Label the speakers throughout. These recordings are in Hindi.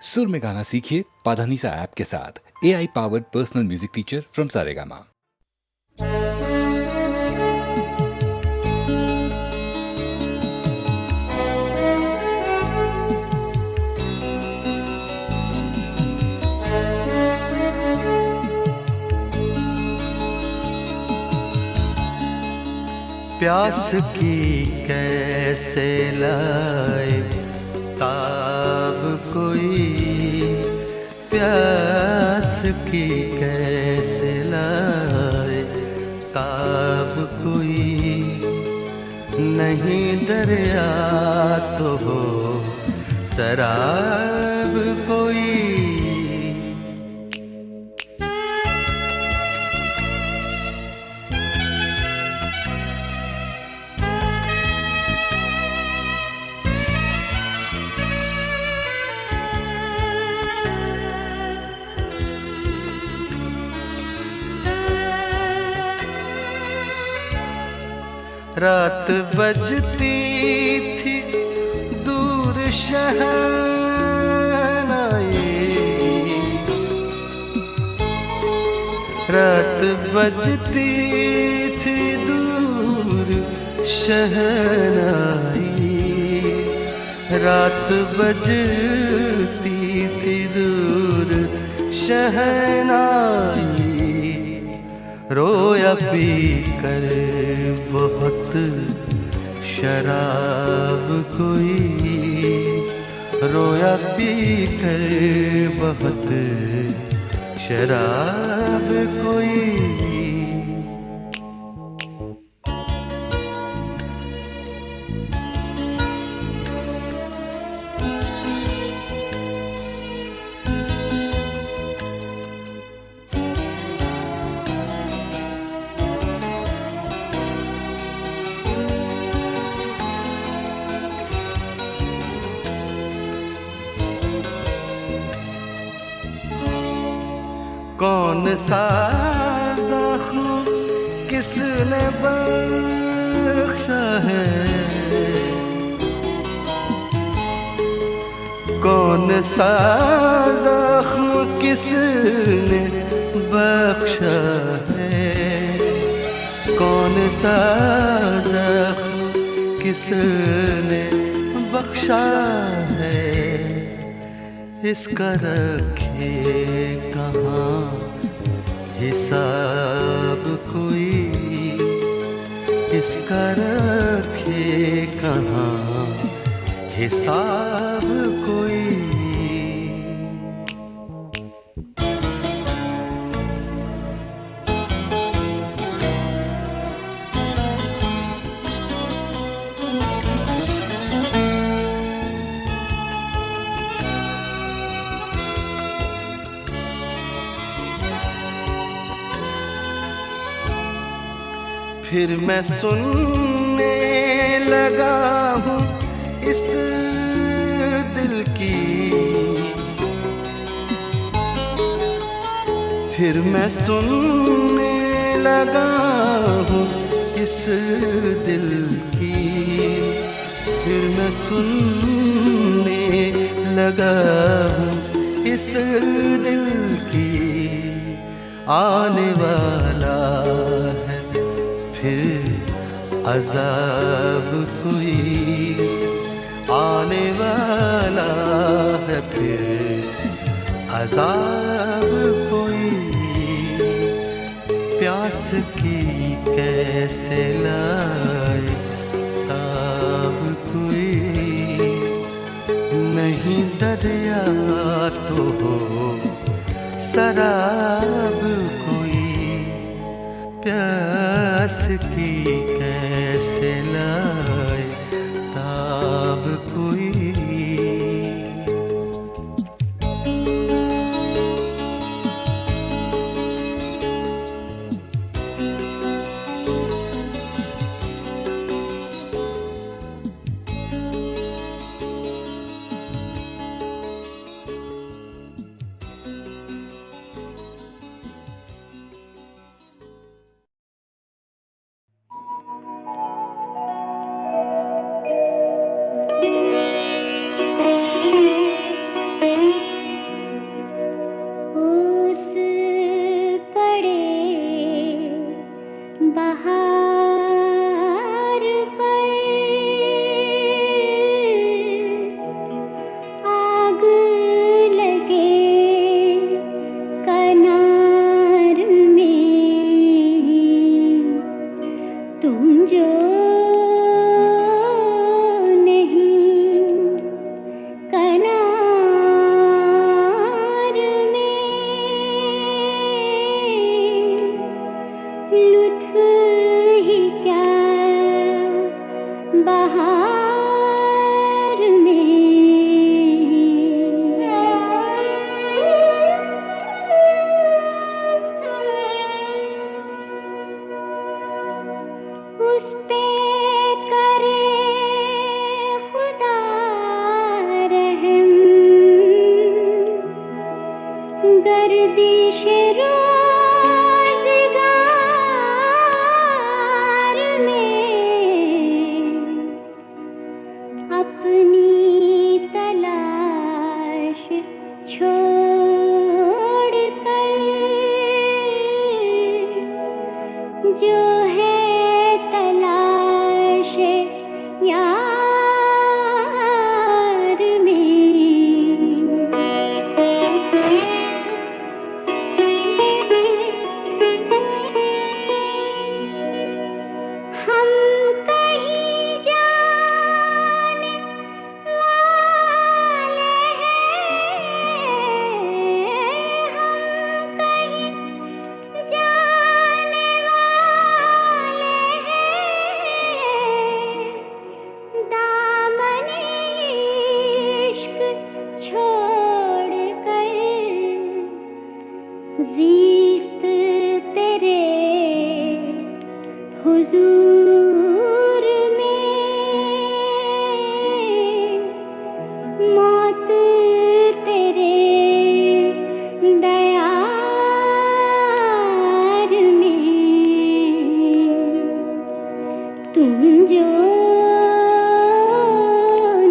Speaker 1: सुर में गाना सीखिए पाधानीसा ऐप के साथ। AI powered personal music teacher from Saregama.
Speaker 2: प्यास की कैसे लाए ताब कोई, प्यास की कैसे लाए ताब कोई, नहीं दरिया तो हो शराब कोई। रात बजती थी दूर शहनाई, रात बजती थी दूर शहनाई, रात बजती थी दूर शहनाई। रोया पी कर बहुत शराब कोई, रोया पी कर बहुत शराब कोई। कौन सा ज़ख्म किसने बख्शा है, कौन सा ज़ख्म किसने बख्शा है, कौन सा ज़ख्म किसने बख्शा है। इसका रखे कहाँ हिसाब कोई, इसका रखे कहाँ हिसाब कोई। फिर मैं सुनने लगा हूँ इस दिल की, फिर मैं सुनने लगा हूँ इस दिल की, फिर मैं सुनने लगा हूँ इस दिल की। आने वाला है फिर अज़ाब कोई, आने वाला है फिर अज़ाब कोई। प्यास की कैसे लाए ताब कोई, नहीं दरिया तो हो शराब कोई। प्यास की कैसे लाए ताब कोई।
Speaker 3: गर्दिश रोज़गार में अपनी तलाश छोड़ कर जो है तलाश यार में हम कहीं जाने वाले हैं, हम कहीं जाने वाले हैं, दामन इश्क छोड़ कर ज़ीस्त तेरे हुजूर में मौत तेरे दयार में तुम जो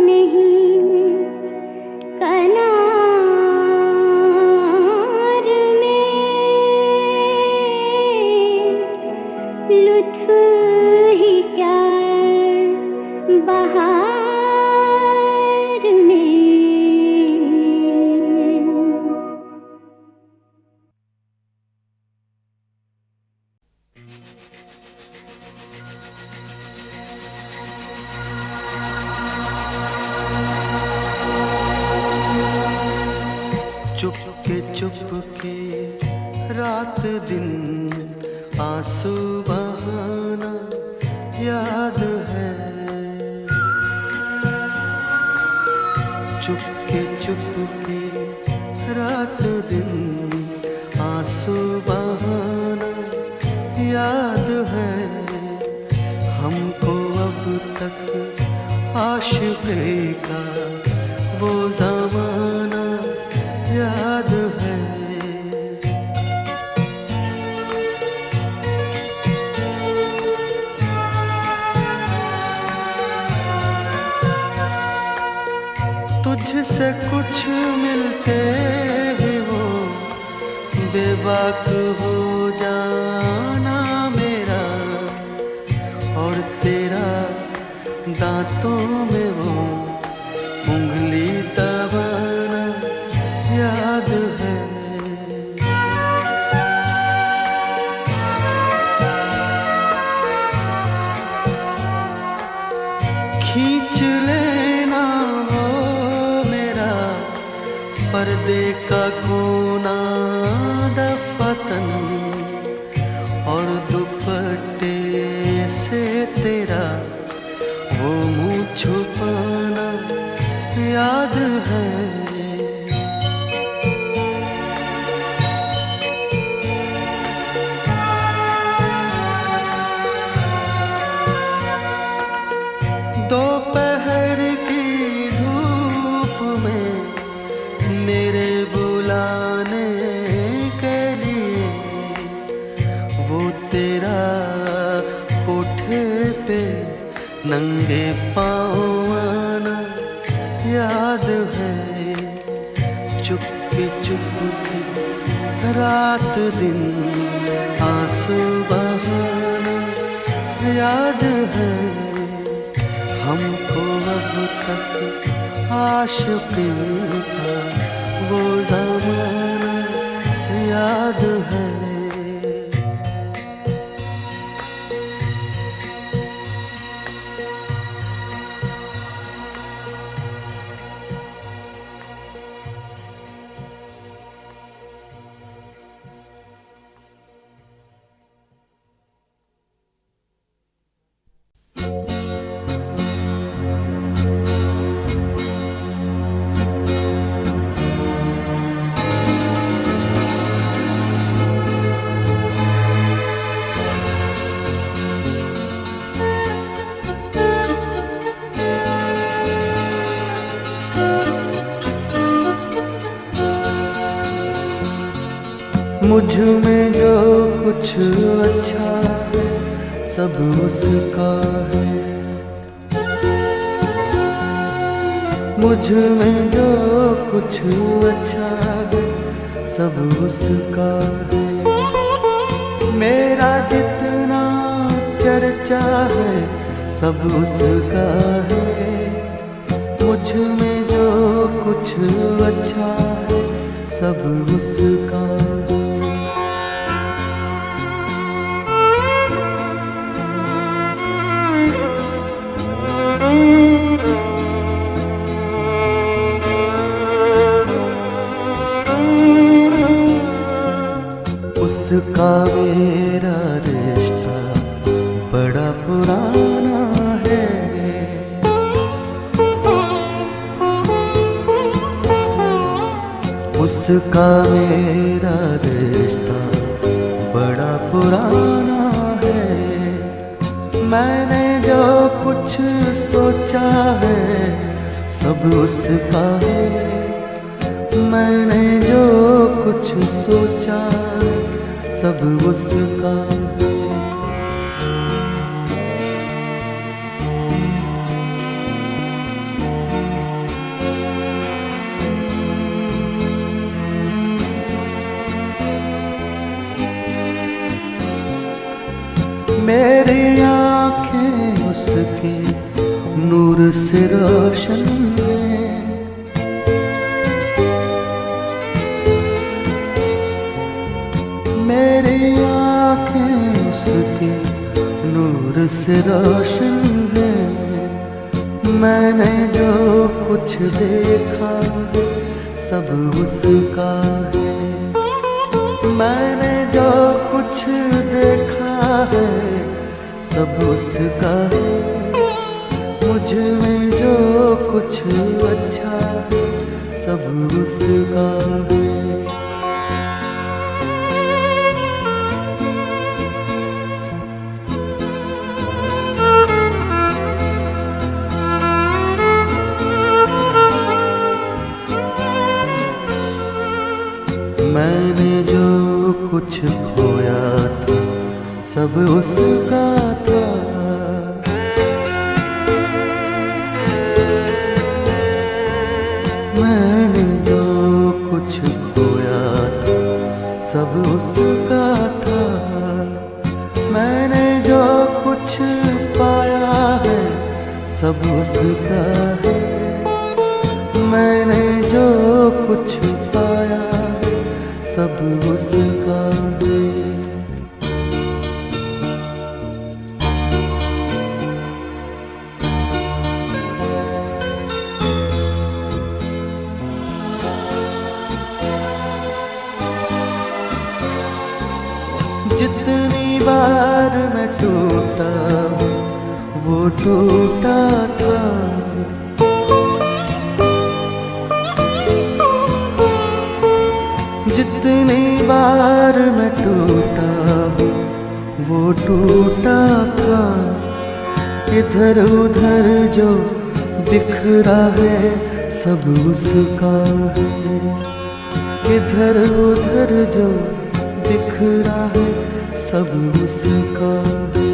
Speaker 3: नहीं कनार में लुत्फ ही क्या बहार में
Speaker 2: चुपके चुपके रात दिन आंसू बहाना याद है। चुपके चुपके रात दिन आंसू बहाना याद है। हमको अब तक आशिक़ी का वो ज़माना याद है। तुझसे कुछ मिलते ही वो बेबाक हो जाना मेरा, और तेरा दांतों में वो उंगली दबाना याद है। खींच लेना वो मेरा पर्दे का कोना दफतन, और दुपट्टे से तेरा वो मुँह छुपाना याद है। दोपहर की धूप में मेरे बुलाने के लिए वो तेरा कोठे पे नंगे पाँव आना याद है। चुपके चुपके रात दिन आंसू बहाना याद है। हमको अब तक आशिक़ी का वो ज़माना याद है। मुझ में जो कुछ अच्छा है सब उसका है। मुझ में जो कुछ अच्छा है सब उसका है। मेरा जितना चर्चा है सब उसका है। मुझ में जो कुछ अच्छा है सब उसका है। उसका मेरा रिश्ता बड़ा पुराना है। उसका मेरा रिश्ता बड़ा पुराना है। मैंने जो कुछ सोचा है सब उसका है। मैंने जो कुछ सोचा है सब उसका है। मेरी आँखें उसके नूर से रोशन हैं। मेरी आँखें उसके नूर से रोशन हैं। मैंने जो कुछ देखा सब उसका है। मैंने जो कुछ देखा है सब उसका है। मुझ में जो कुछ अच्छा है सब उसका है। मैंने जो कुछ खोया था सब उसका था। मैंने जो कुछ खोया था सब उसका था। मैंने जो कुछ पाया है सब उसका है। मैंने जो कुछ पाया है सब उसका है। जितनी बार मैं टूटा हूँ वो टूटा था। जितनी बार मैं टूटा हूँ वो टूटा था। इधर उधर जो बिखरा है सब उसका है। इधर उधर जो बिखरा है सब उसका है।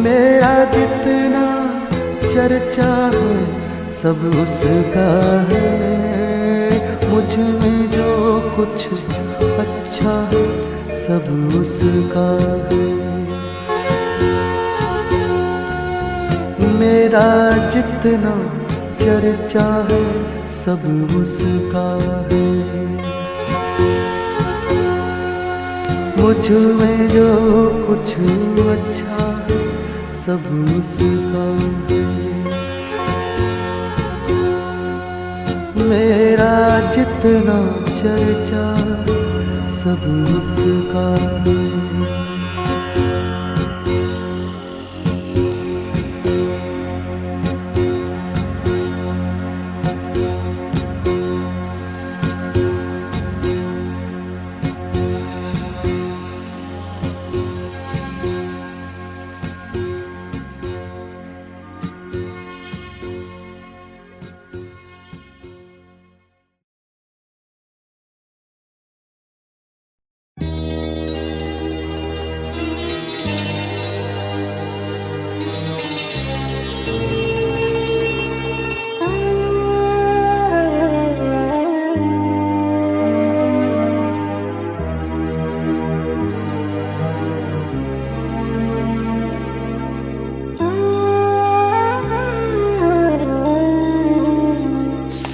Speaker 2: मेरा जितना चर्चा है सब उसका है। मुझ में जो कुछ अच्छा है सब उसका है। मेरा जितना चर्चा है सब उसका है। मुझ में जो कुछ अच्छा है सब उसका है। मेरा जितना चर्चा सब उसका है।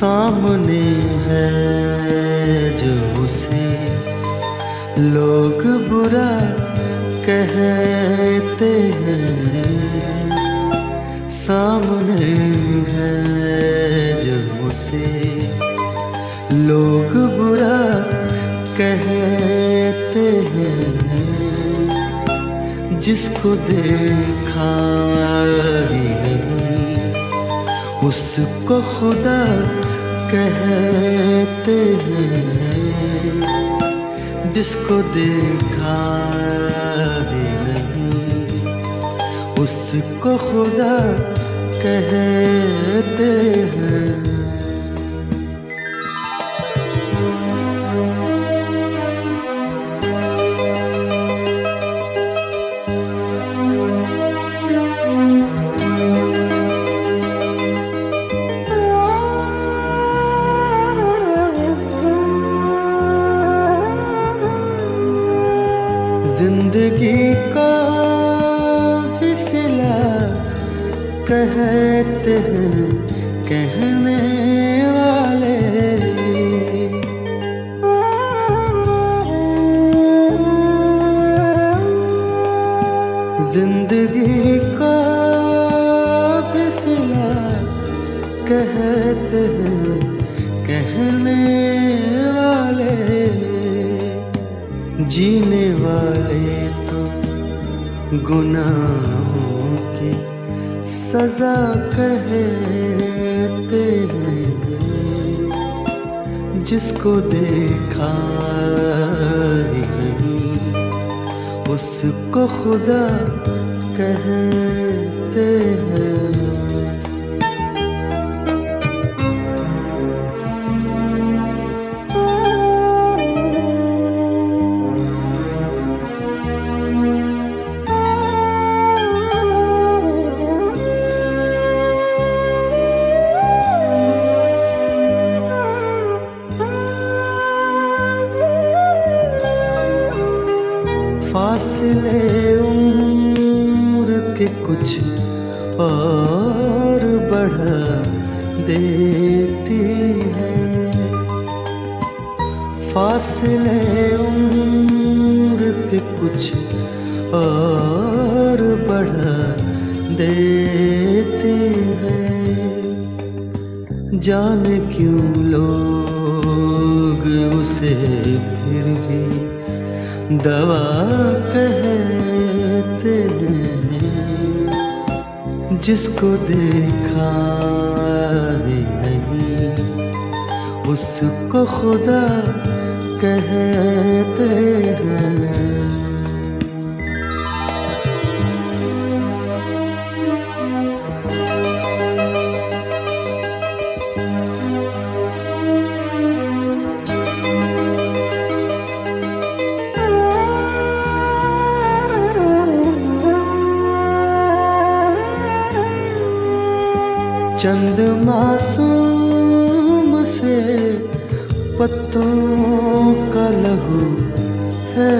Speaker 2: सामने है जो उसे लोग बुरा कहते हैं, सामने है जो उसे लोग बुरा कहते हैं, जिसको देखा ही नहीं उसको खुदा कहते हैं, जिसको देखा भी नहीं उसको खुदा कहते हैं। जिंदगी का ही सिला कहते हैं कहने वाले, जिंदगी का भी सिला कहते हैं कहने वाले, जीने वाले तो गुनाहों की सजा कहते हैं, जिसको देखा ही नहीं उसको खुदा कहते हैं। फासले उम्र के कुछ और बढ़ा देती है, फासले उम्र के कुछ और बढ़ा देती है, जाने क्यों लोग उसे फिर भी दवा कहते हैं, जिसको देखा ही नहीं उसको खुदा कहते हैं। चंद मासूम से पत्तों का लहू है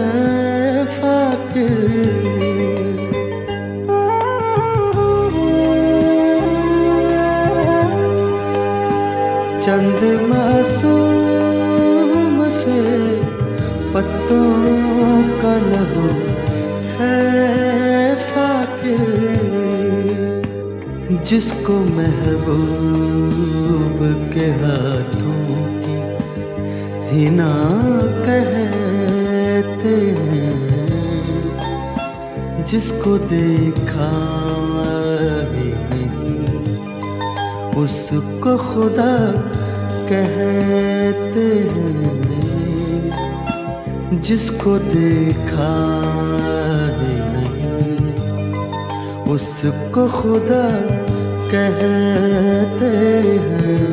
Speaker 2: फाकिर, चंद मासूम से पत्तों का लहू है फाकिर, जिसको महबूब के हाथों की हिना कहते हैं, जिसको देखा भी नहीं उसको खुदा कहते हैं, जिसको देखा भी नहीं उसको खुदा कहते हैं।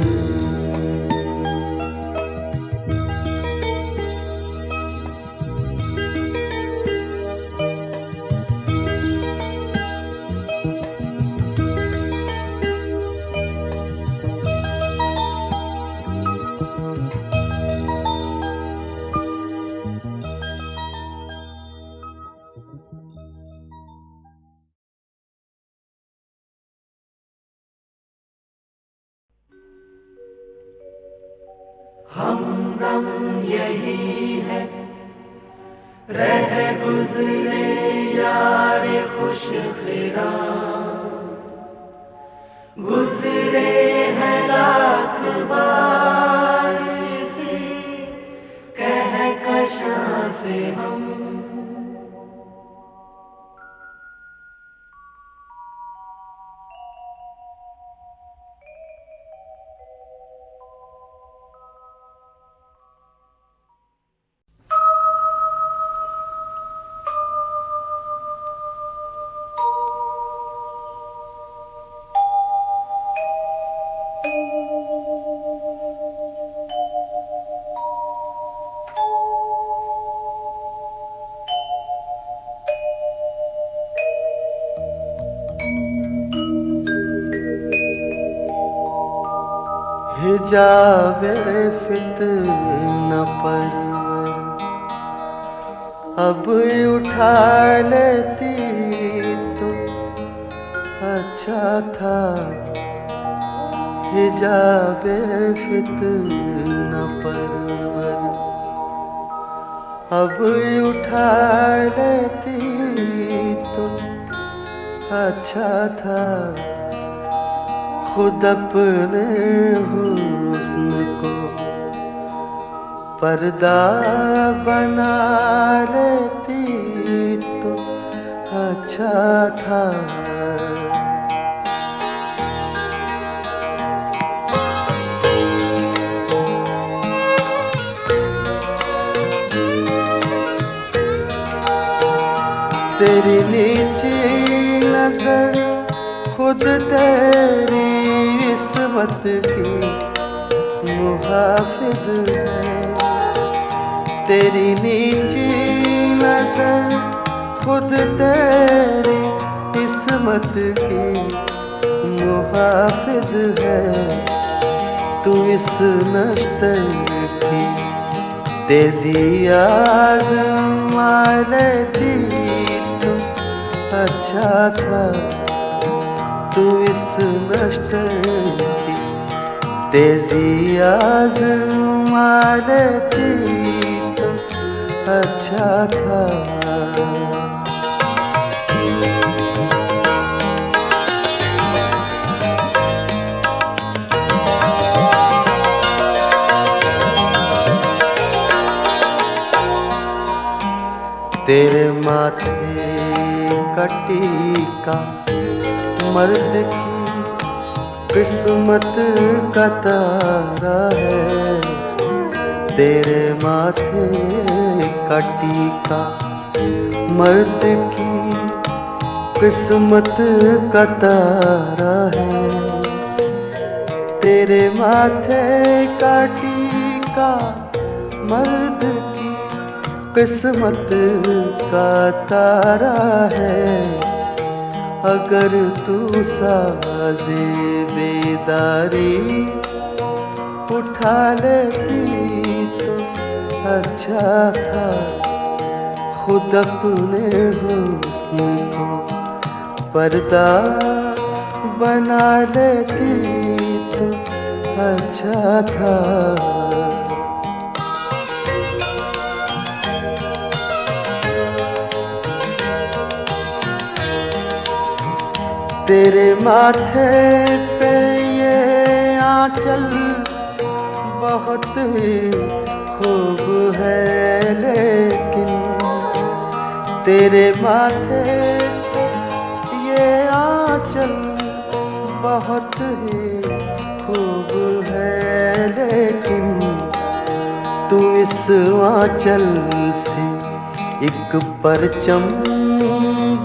Speaker 2: हमदम यही है, रह गुजरे यार खुश फिरां, गुजरे हैं लाख बार इसी कहकशां से हम। हिजाबे फितना परवर अब उठा लेती तो अच्छा था। हिजाबे फितना परवर अब उठा लेती तो अच्छा था। खुद अपने हुस्न को पर्दा बना लेती तो अच्छा था। तेरी नीची नजर खुद तेरी इस्मत की मुहाफिज है। तेरी नीची नजर खुद तेरी इस्मत की मुहाफिज है। तू इस नश्तर की तेजी आज़मा लेती तो अच्छा था। तू इस नश्तर की तेजी आज़मा लेती तो अच्छा था। तेरे माथे का टीका मर्द की किस्मत का तारा है। तेरे माथे का टीका मर्द की किस्मत का तारा है। तेरे माथे का टीका मर्द की किस्मत का तारा है। अगर तू साज़े बेदारी उठा लेती तो अच्छा था। खुद अपने हुस्न को पर्दा बना लेती तो अच्छा था। तेरे माथे पे ये आंचल बहुत ही खूब है, लेकिन तेरे माथे पे ये आंचल बहुत ही खूब है, लेकिन तू इस आंचल से एक परचम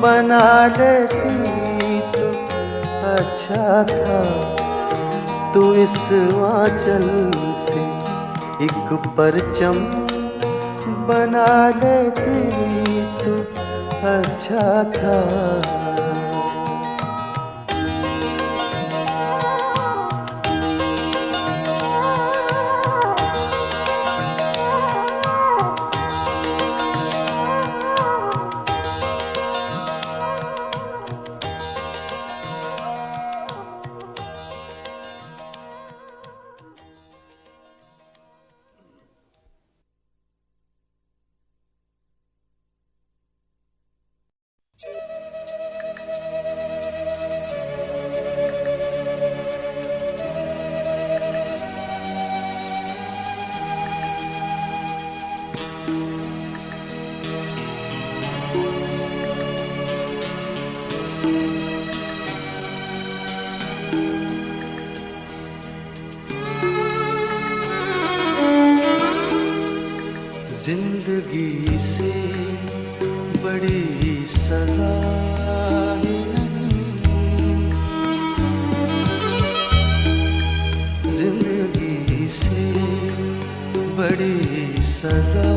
Speaker 2: बना लेती अच्छा था। तू इस आंचल से एक परचम बना लेती तो अच्छा था। जिंदगी से बड़ी सजा ही नहीं, जिंदगी से बड़ी सजा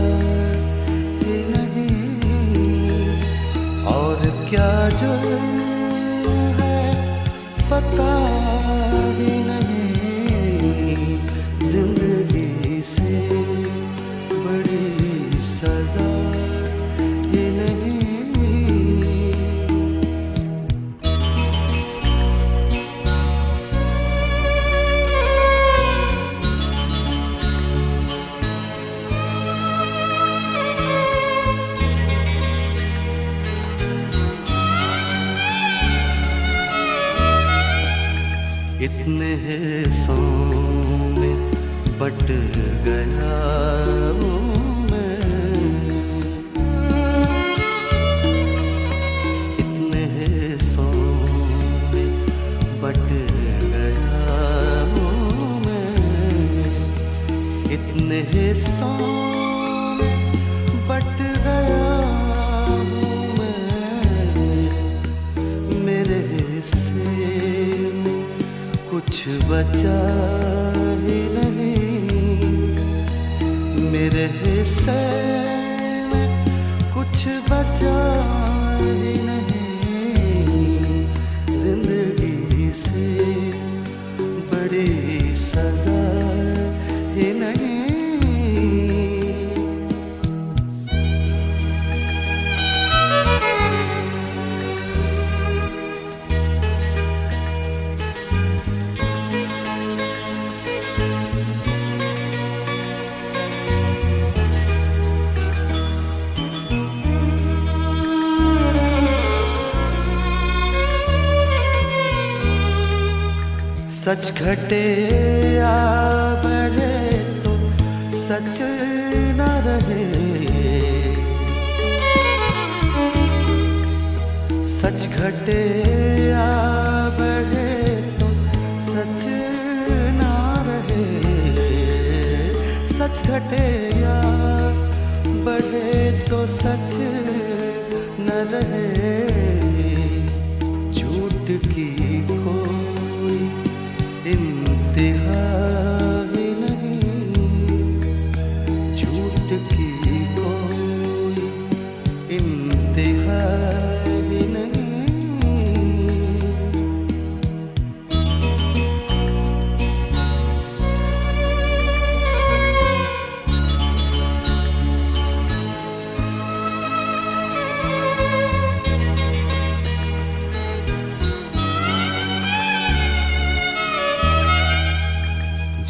Speaker 2: ही नहीं। और क्या जुर्म है पता भी नहीं, जिंदगी से बड़ी सजा ही नहीं। इतने हिस्सों में बट गया हूँ मैं, इतने हिस्सों में बट गया हूँ मैं, इतने हिस्सों में बट गया हूँ मैं। मेरे हिस्से कुछ बचा ही नहीं, मेरे हिस्से में कुछ बचा ही नहीं, जिंदगी से बड़ी सजा ही नहीं। सच घटे या बढ़े तो सच न रहे, सच घटे या बढ़े तो सच न रहे, सच घटे या बढ़े तो सच न रहे। झूठ की कोई इंतहा ही नहीं, झूठ की कोई इंतहा ही नहीं।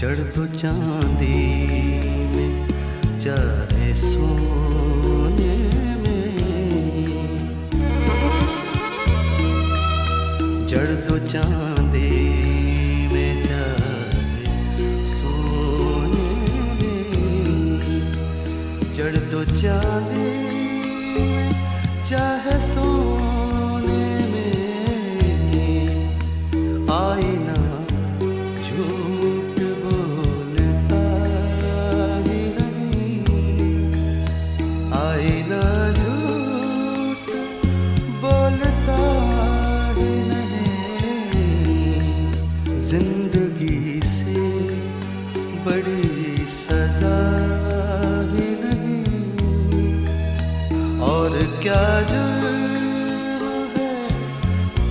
Speaker 2: जड़ दो चांदी में चाहे सोने में, जड़ दो चांदी में चाहे सोने में, जड़ दो चांदी में चाहे सोने में। आईना जिंदगी से बड़ी सजा ही नहीं। और क्या जुर्म है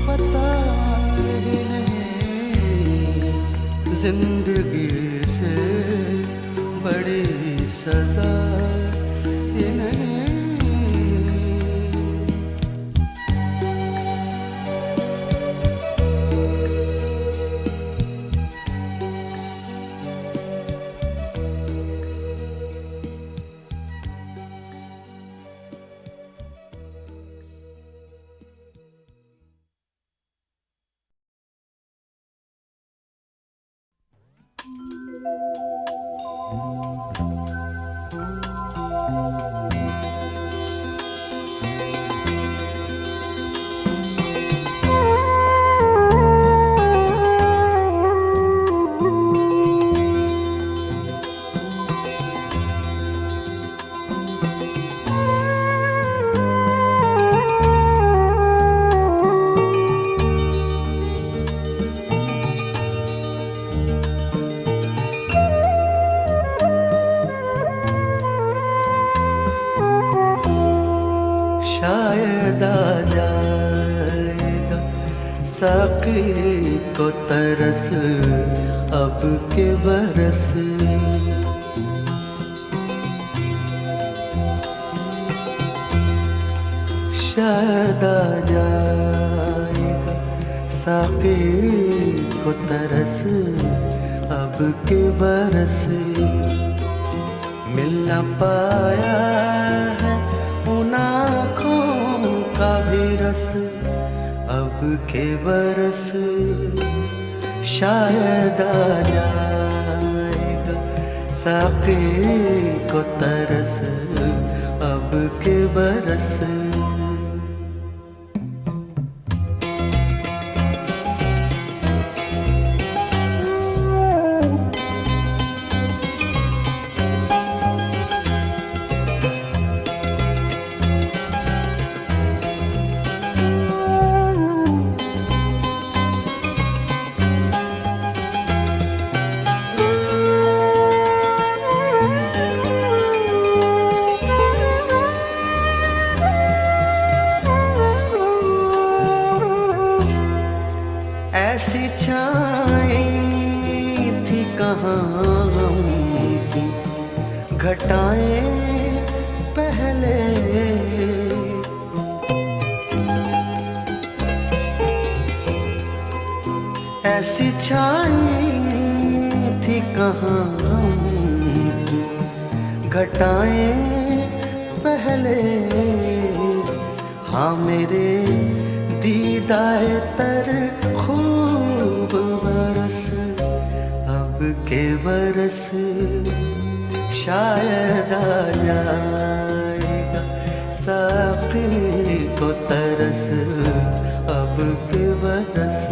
Speaker 2: पता ही नहीं, जिंदगी से बड़ी सजा ही नहीं। साकी को तरस अब के बरस। शायद आ जाएगा साकी को तरस अब के बरस। मिल न पाया है उन आँखों का भी रस अब के बरस। शायद आ जाएगा साकी को तरस अब के बरस। ऐसी छाई थी कहाँ गम की घटाएं पहले। ऐसी छाई थी कहाँ गम की घटाएं पहले। हाँ मेरे दीदाए तर खूब बरस अब के बरस। शायद आ जाएगा साकी को तरस अब के बरस।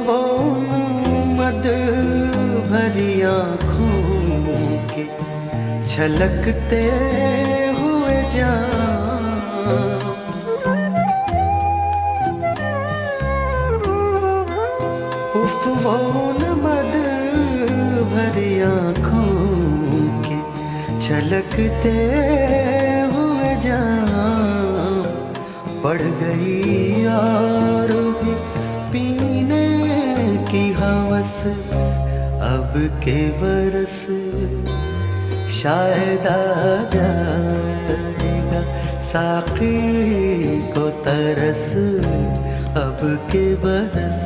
Speaker 2: वो मद भरी आँखों के छलकते हुए जान। उफ वो मद भरी आँखों के छलकते हुए जान। बढ़ गई और भी पीने की हवस अब के बरस। शायद आ जाएगा साकी को तरस अब के बरस।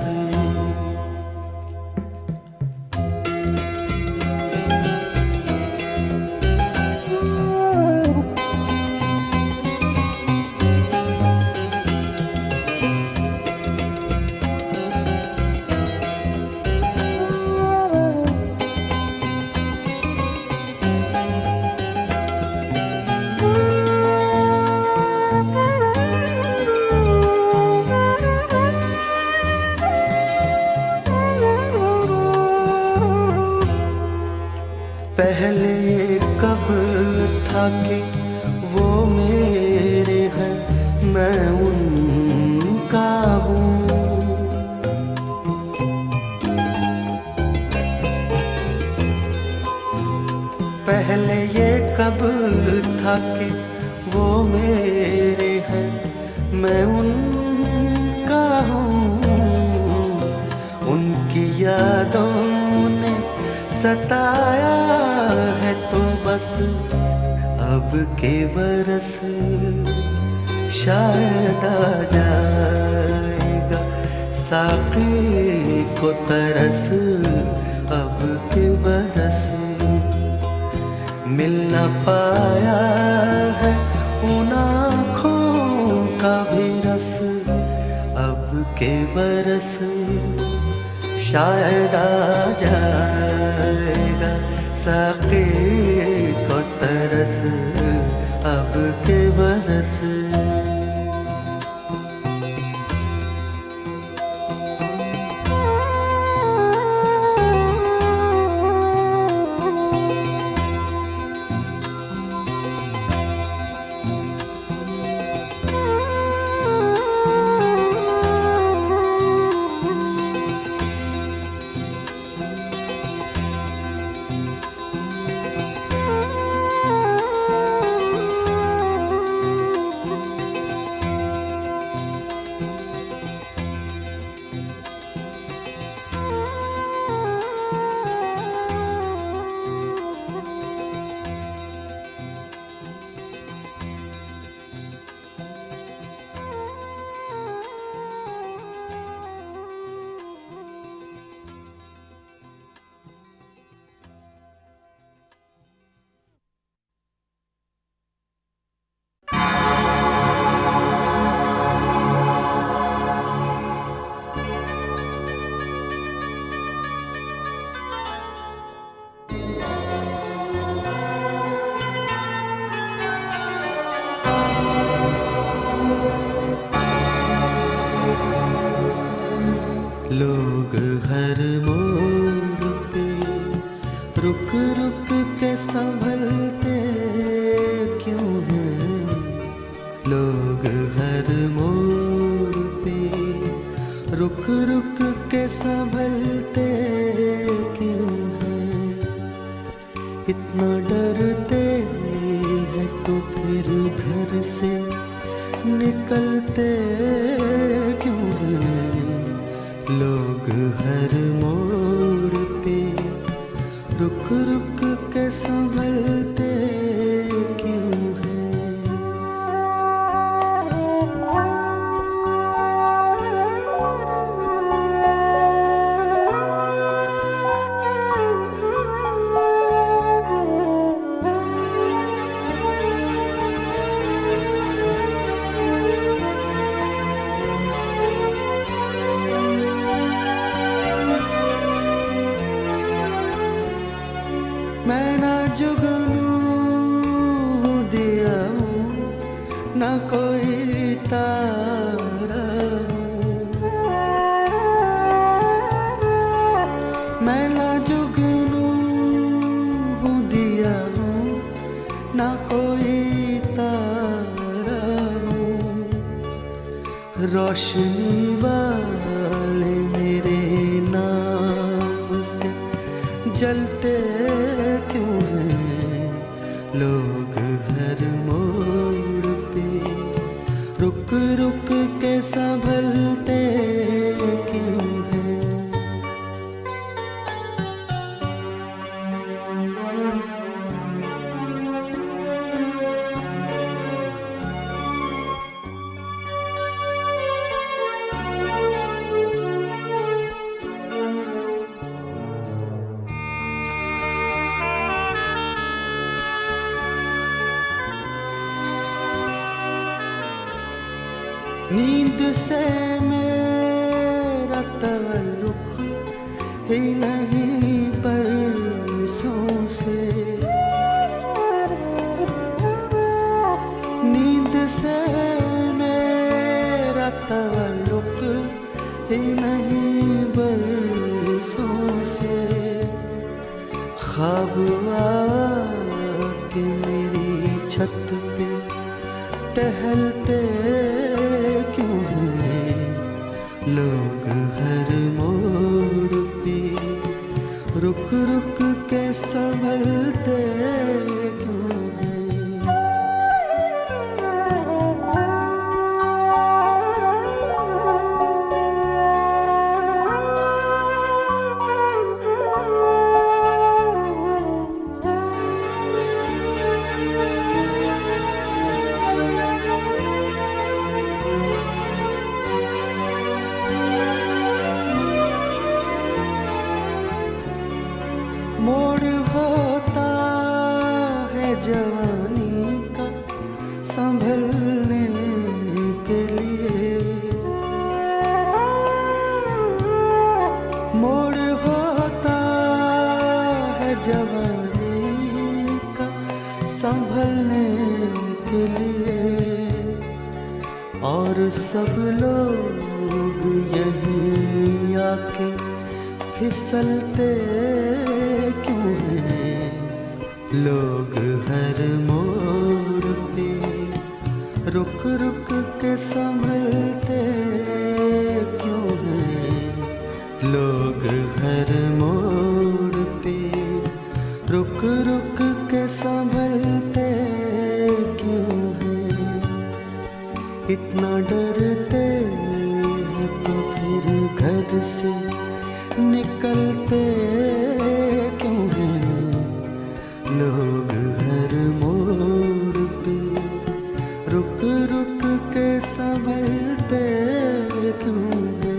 Speaker 2: पहले कब था कि वो मेरे हैं मैं उनका हूँ। पहले ये कब था कि वो मेरे हैं मैं उनका हूँ। उनकी यादों ने सताया है तो बस अब के बरस। शायद आ जाएगा साकी को तरस अब के बरस। मिल न पाया है उन आँखों का भी रस अब के बरस। शायद आ जाएगा साकी को तरस अब के बरस। संभलते क्यों हैं लोग हर मोड़ पे, रुक रुक के संभलते क्यों हैं, इतना डरते हैं तो फिर घर से निकलते क्यों हैं लोग हर मोड़ पे, रुक रुक के संभलते क्यों हैं। मैं ना जुगनू दिया हूँ, ना कोई तारा हूँ, मैं ना जुगनू दिया हूँ, ना कोई तारा हूँ, रोशनी वाले मेरे नाम से जलते क्यों हैं लोग हर मोड़ पे, रुक रुक के संभलते क्यों हैं। नींद से मेरा तवल्लुक ही नहीं परसों से, नींद से मेरा तवल्लुक ही नहीं बरसों से, ख्वाब आके मेरी छत पे टहलते क्यों हैं लोग हर मोड़ पे, रुक रुक के संभलते क्यों हैं। मोड़ होता है जवानी का संभलने के लिए, मोड़ होता है जवानी का संभलने के लिए, और सब लोग यहीं आके फिसलते क्यों हैं लोग हर मोड़ पे, रुक रुक के संभलते क्यों हैं लोग हर मोड़ पे, रुक रुक के संभलते क्यों हैं, इतना डरते हैं तो फिर घर से निकलते क्यों हैं लोग हर मोड़ पे, रुक रुक के संभलते क्यों हैं।